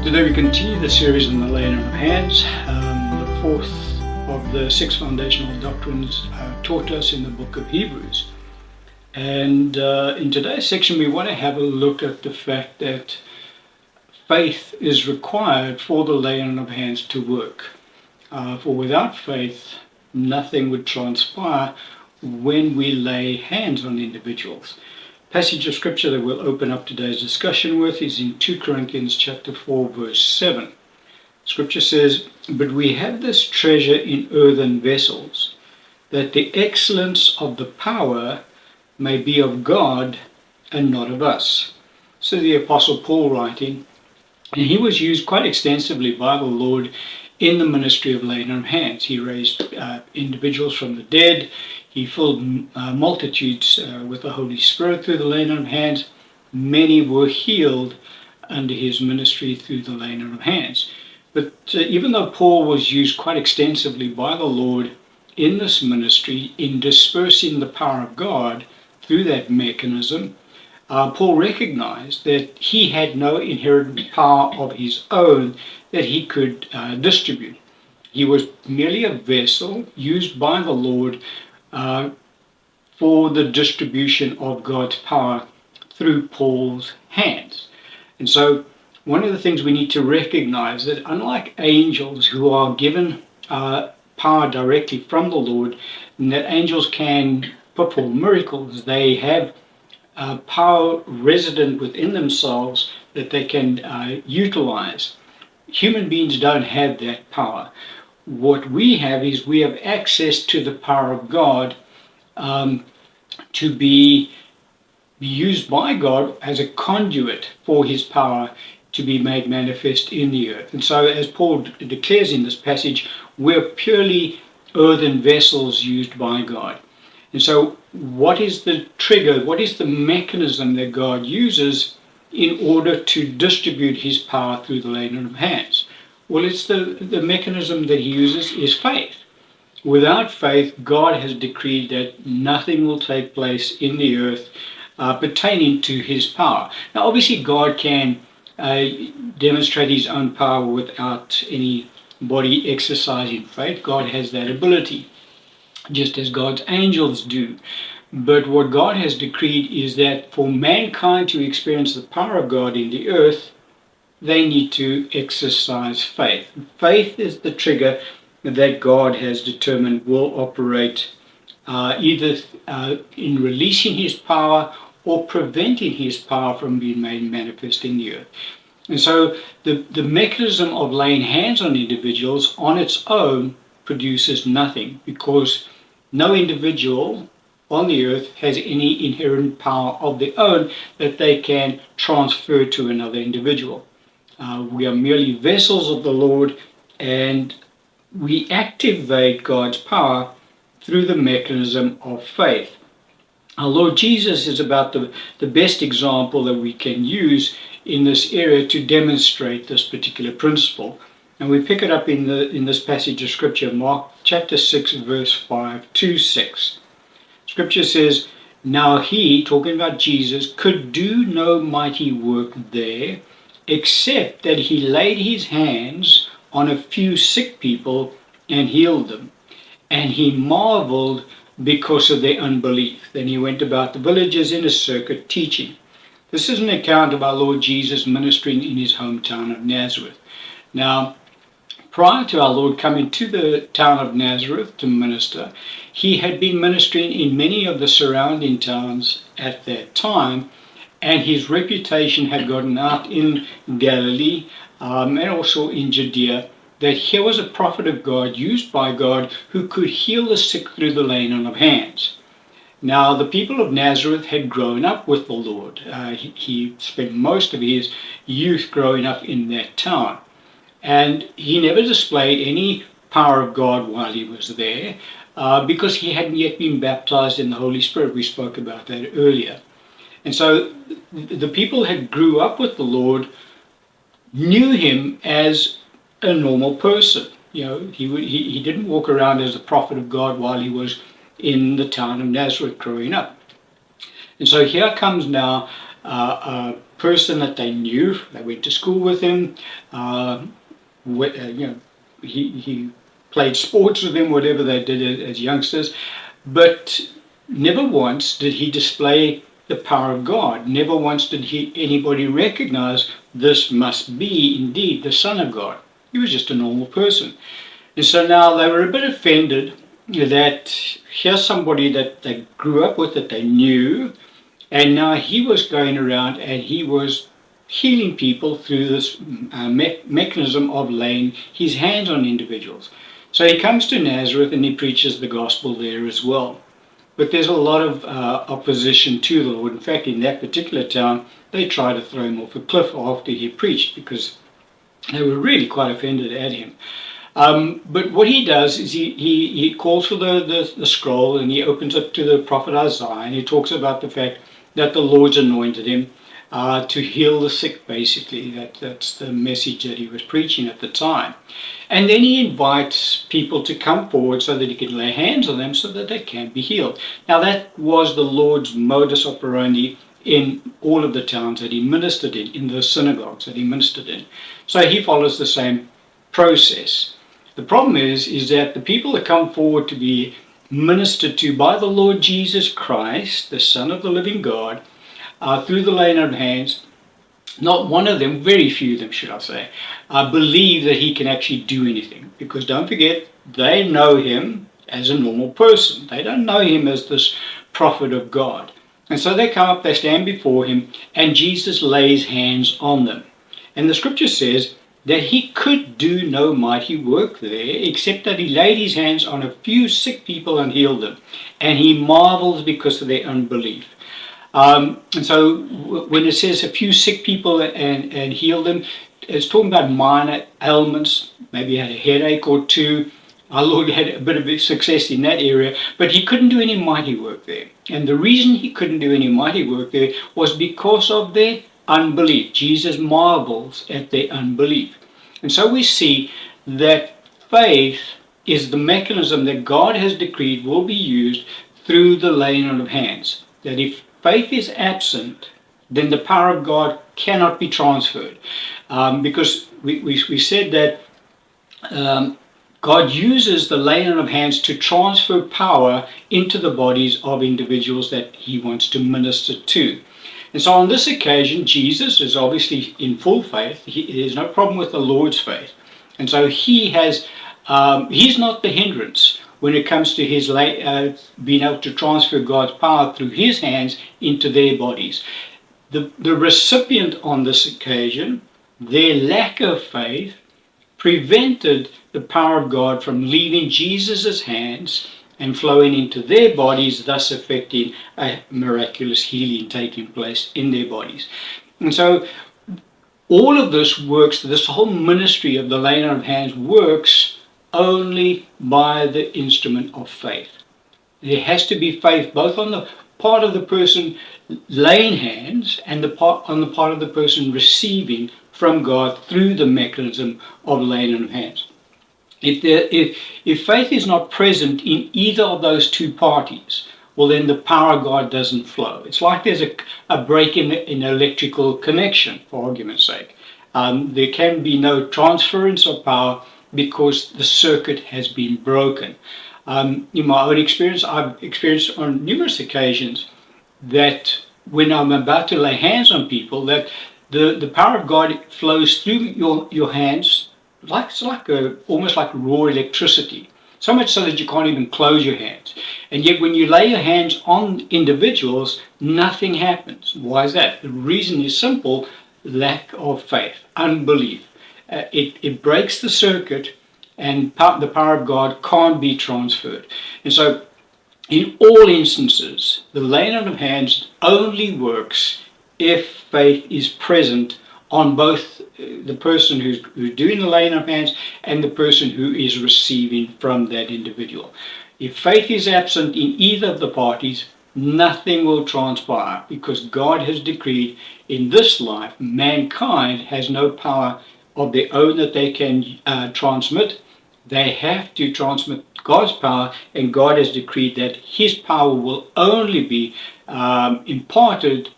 Today we continue the series on the laying on of hands, the fourth of the six foundational doctrines taught us in the book of Hebrews. And in today's section we want to have a look at the fact that faith is required for the laying on of hands to work. For without faith, nothing would transpire when we lay hands on individuals. Passage of scripture that we'll open up today's discussion with is in 2 Corinthians chapter 4 verse 7. Scripture says, "But we have this treasure in earthen vessels, that the excellence of the power may be of God and not of us." So the Apostle Paul writing, and he was used quite extensively by the Lord in the ministry of laying on of hands. He raised individuals from the dead. He filled multitudes with the Holy Spirit through the laying on of hands. Many were healed under his ministry through the laying on of hands. But even though Paul was used quite extensively by the Lord in this ministry, in dispersing the power of God through that mechanism, Paul recognized that he had no inherent power of his own that he could distribute. He was merely a vessel used by the Lord for the distribution of God's power through Paul's hands. And so one of the things we need to recognize that unlike angels who are given power directly from the Lord, and that angels can perform miracles, they have power resident within themselves that they can utilize. Human beings don't have that power. What we have is we have access to the power of God to be used by God as a conduit for his power to be made manifest in the earth. And so as Paul declares in this passage, we're purely earthen vessels used by God. And so what is the trigger, what is the mechanism that God uses in order to distribute his power through the laying on of hands? Well, it's the mechanism that he uses is faith. Without faith, God has decreed that nothing will take place in the earth pertaining to his power. Now, obviously, God can demonstrate his own power without anybody exercising faith. God has that ability, just as God's angels do. But what God has decreed is that for mankind to experience the power of God in the earth, they need to exercise faith. Faith is the trigger that God has determined will operate either in releasing his power or preventing his power from being made manifest in the earth. And so the mechanism of laying hands on individuals on its own produces nothing, because no individual on the earth has any inherent power of their own that they can transfer to another individual. We are merely vessels of the Lord, and we activate God's power through the mechanism of faith. Our Lord Jesus is about the best example that we can use in this area to demonstrate this particular principle. And we pick it up in this passage of Scripture, Mark chapter 6, verse 5 to 6. Scripture says, "Now he," talking about Jesus, "could do no mighty work there, except that he laid his hands on a few sick people and healed them. And he marveled because of their unbelief. Then he went about the villages in a circuit teaching." This is an account of our Lord Jesus ministering in his hometown of Nazareth. Now, prior to our Lord coming to the town of Nazareth to minister, he had been ministering in many of the surrounding towns at that time, and his reputation had gotten out in Galilee and also in Judea, that here was a prophet of God, used by God, who could heal the sick through the laying on of hands. Now, the people of Nazareth had grown up with the Lord. He spent most of his youth growing up in that town. And he never displayed any power of God while he was there, because he hadn't yet been baptized in the Holy Spirit. We spoke about that earlier. And so the people had grew up with the Lord, knew him as a normal person. You know, he didn't walk around as a prophet of God while he was in the town of Nazareth growing up. And so here comes now person that they knew. They went to school with him. Uh, he played sports with him, whatever they did as youngsters. But never once did he display the power of God. Never once did anybody recognize this must be indeed the Son of God. He was just a normal person. And so now they were a bit offended that here's somebody that they grew up with, that they knew, and now he was going around and he was healing people through this mechanism of laying his hands on individuals. So he comes to Nazareth and he preaches the gospel there as well. But there's a lot of opposition to the Lord. In fact, in that particular town, they tried to throw him off a cliff after he preached because they were really quite offended at him. But what he does is he calls for the scroll and he opens it to the prophet Isaiah, and he talks about the fact that the Lord's anointed him to heal the sick, basically. That's the message that he was preaching at the time. And then he invites people to come forward so that he can lay hands on them so that they can be healed. Now that was the Lord's modus operandi in all of the towns that he ministered in the synagogues that he ministered in. So he follows the same process. The problem is that the people that come forward to be ministered to by the Lord Jesus Christ, the Son of the living God, through the laying on of hands, not one of them, very few of them should I say, believe that he can actually do anything. Because don't forget, they know him as a normal person. They don't know him as this prophet of God. And so they come up, they stand before him, and Jesus lays hands on them. And the scripture says that he could do no mighty work there, except that he laid his hands on a few sick people and healed them. And he marvels because of their unbelief. And so when it says a few sick people and healed them, it's talking about minor ailments. Maybe he had a headache or two. Our Lord had a bit of success in that area, but he couldn't do any mighty work there. And the reason he couldn't do any mighty work there was because of their unbelief. Jesus marvels at their unbelief. And so we see that faith is the mechanism that God has decreed will be used through the laying on of hands. That if faith is absent, then the power of God cannot be transferred. Because we said that God uses the laying on of hands to transfer power into the bodies of individuals that he wants to minister to. And so on this occasion, Jesus is obviously in full faith. There's no problem with the Lord's faith. And so he's not the hindrance when it comes to his being able to transfer God's power through his hands into their bodies. The recipient on this occasion, their lack of faith, prevented the power of God from leaving Jesus' hands and flowing into their bodies, thus affecting a miraculous healing taking place in their bodies. And so all of this works, this whole ministry of the laying on of hands works only by the instrument of faith. There has to be faith both on the part of the person laying hands and on the part of the person receiving from God through the mechanism of laying on of hands. If faith is not present in either of those two parties, well then the power of God doesn't flow. It's like there's a break in an electrical connection, for argument's sake. There can be no transference of power because the circuit has been broken. In my own experience, I've experienced on numerous occasions that when I'm about to lay hands on people, that the power of God flows through your hands almost like raw electricity. So much so that you can't even close your hands. And yet when you lay your hands on individuals, nothing happens. Why is that? The reason is simple: lack of faith, unbelief. It breaks the circuit, and the power of God can't be transferred. And so in all instances, the laying on of hands only works if faith is present on both the person who's doing the laying on of hands and the person who is receiving from that individual. If faith is absent in either of the parties, nothing will transpire, because God has decreed in this life mankind has no power of their own that they can transmit. They have to transmit God's power, and God has decreed that his power will only be imparted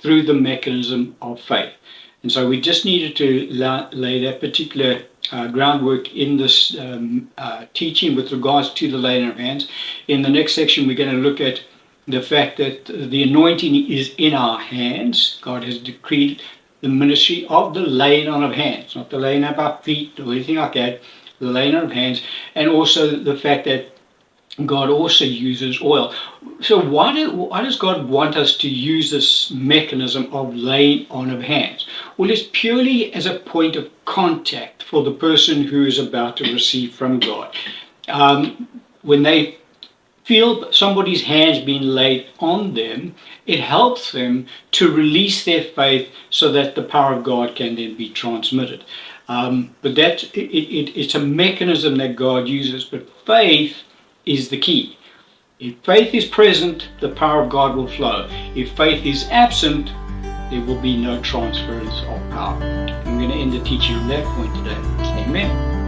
through the mechanism of faith. And so we just needed to lay that particular groundwork in this teaching with regards to the laying of hands. In the next section, we're going to look at the fact that the anointing is in our hands. God has decreed the ministry of the laying on of hands, not the laying up of feet or anything like that, the laying on of hands, and also the fact that God also uses oil. So why does God want us to use this mechanism of laying on of hands? Well, it's purely as a point of contact for the person who is about to receive from God. When they feel somebody's hands being laid on them, it helps them to release their faith so that the power of God can then be transmitted. But it's a mechanism that God uses, but faith is the key. If faith is present, the power of God will flow. If faith is absent, there will be no transference of power. I'm going to end the teaching on that point today. Amen.